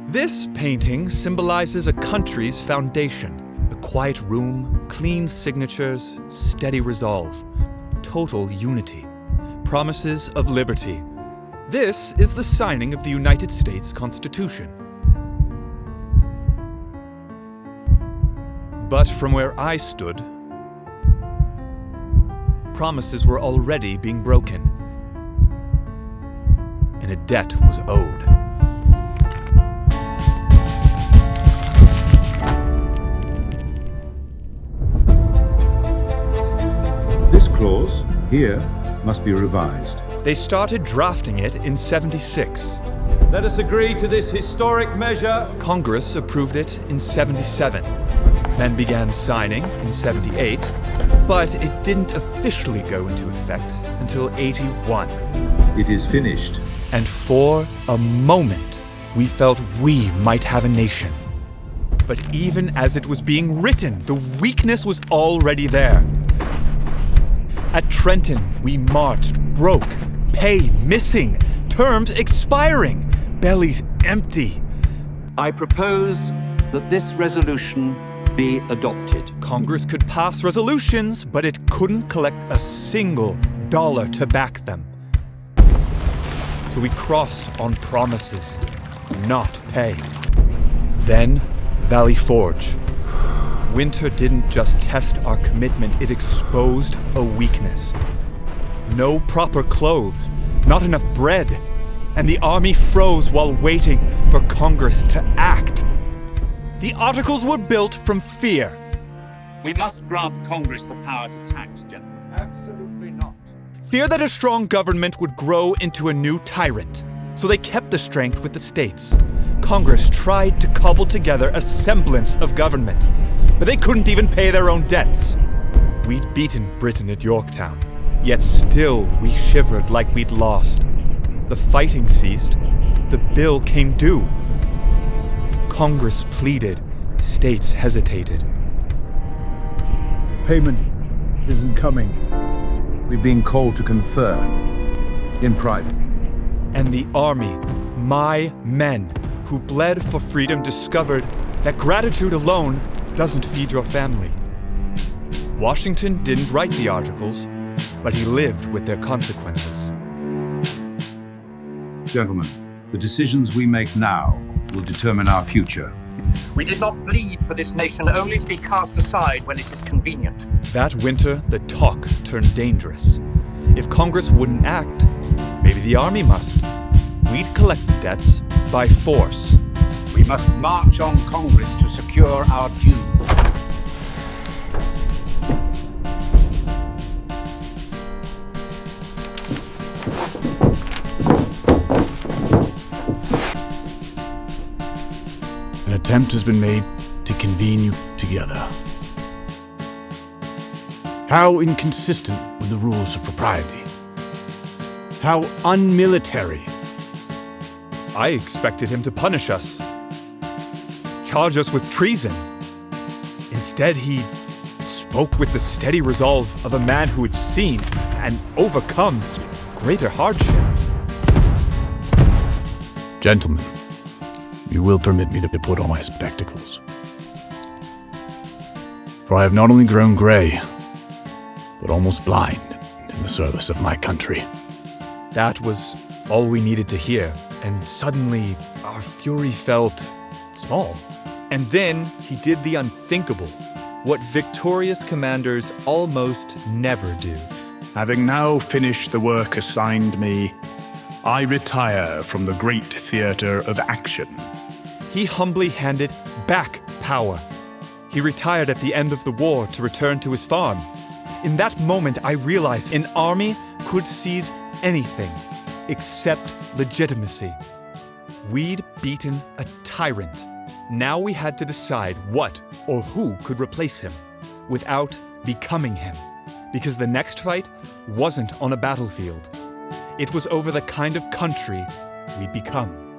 This painting symbolizes a country's foundation. A quiet room, clean signatures, steady resolve, total unity, promises of liberty. This is the signing of the United States Constitution. But from where I stood, promises were already being broken, and a debt was owed. This clause, here, must be revised. They started drafting it in '76. Let us agree to this historic measure. Congress approved it in '77, then began signing in '78, but it didn't officially go into effect until '81. It is finished. And for a moment, we felt we might have a nation. But even as it was being written, the weakness was already there. At Trenton, we marched, broke, pay missing, terms expiring, bellies empty. I propose that this resolution be adopted. Congress could pass resolutions, but it couldn't collect a single dollar to back them. So we crossed on promises, not pay. Then, Valley Forge. Winter didn't just test our commitment, it exposed a weakness. No proper clothes, not enough bread, and the army froze while waiting for Congress to act. The articles were built from fear. We must grant Congress the power to tax, gentlemen. Absolutely not. Fear that a strong government would grow into a new tyrant. So they kept the strength with the states. Congress tried to cobble together a semblance of government, but they couldn't even pay their own debts. We'd beaten Britain at Yorktown, yet still we shivered like we'd lost. The fighting ceased, the bill came due. Congress pleaded, states hesitated. Payment isn't coming. We've been called to confer in private. And the army, my men, who bled for freedom, discovered that gratitude alone doesn't feed your family. Washington didn't write the articles, but he lived with their consequences. Gentlemen, the decisions we make now will determine our future. We did not bleed for this nation only to be cast aside when it is convenient. That winter, the talk turned dangerous. If Congress wouldn't act, maybe the army must. We'd collect the debts by force. We must march on Congress to secure our due. An attempt has been made to convene you together. How inconsistent with the rules of propriety. How unmilitary. I expected him to punish us, charge us with treason. Instead, he spoke with the steady resolve of a man who had seen and overcome greater hardships. Gentlemen, you will permit me to put on my spectacles. For I have not only grown gray, but almost blind in the service of my country. That was all we needed to hear, and suddenly our fury felt small. And then he did the unthinkable, what victorious commanders almost never do. Having now finished the work assigned me, I retire from the great theater of action. He humbly handed back power. He retired at the end of the war to return to his farm. In that moment, I realized an army could seize anything except legitimacy. We'd beaten a tyrant. Now we had to decide what or who could replace him without becoming him. Because the next fight wasn't on a battlefield. It was over the kind of country we'd become.